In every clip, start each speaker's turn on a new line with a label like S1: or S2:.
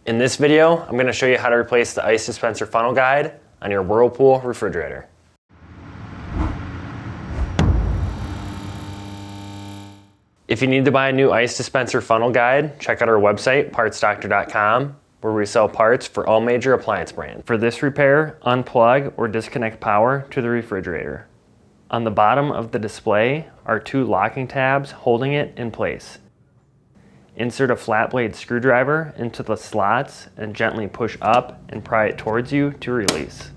S1: In this video, I'm going to show you how to replace the ice dispenser funnel guide on your Whirlpool refrigerator. If you need to buy a new ice dispenser funnel guide, check out our website, partsdoctor.com, where we sell parts for all major appliance brands. For this repair, unplug or disconnect power to the refrigerator. On the bottom of the display are two locking tabs holding it in place. Insert a flat blade screwdriver into the slots and gently push up and pry it towards you to release.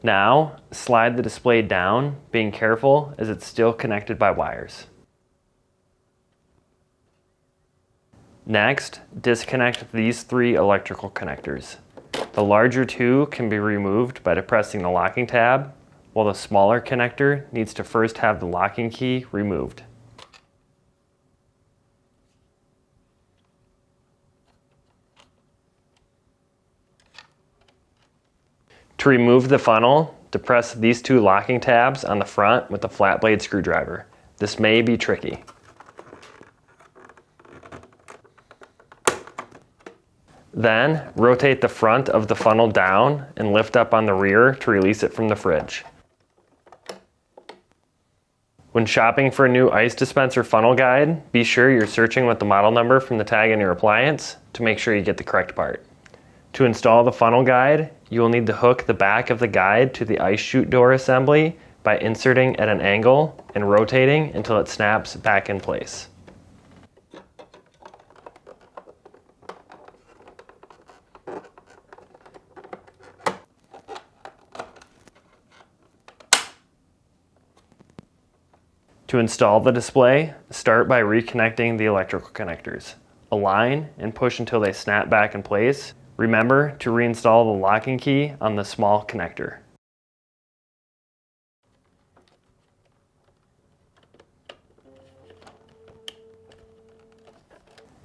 S1: Now, slide the display down, being careful as it's still connected by wires. Next, disconnect these three electrical connectors. The larger two can be removed by depressing the locking tab, while the smaller connector needs to first have the locking key removed. To remove the funnel, depress these two locking tabs on the front with a flat blade screwdriver. This may be tricky. Then, rotate the front of the funnel down and lift up on the rear to release it from the fridge. When shopping for a new ice dispenser funnel guide, be sure you're searching with the model number from the tag on your appliance to make sure you get the correct part. To install the funnel guide, you will need to hook the back of the guide to the ice chute door assembly by inserting at an angle and rotating until it snaps back in place. To install the display, start by reconnecting the electrical connectors. Align and push until they snap back in place. Remember to reinstall the locking key on the small connector.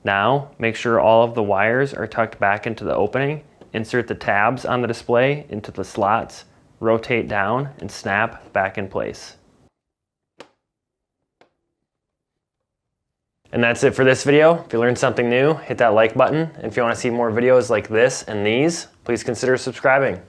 S1: Now, make sure all of the wires are tucked back into the opening. Insert the tabs on the display into the slots, rotate down, and snap back in place. And that's it for this video. If you learned something new, hit that like button. And if you want to see more videos like this and these, please consider subscribing.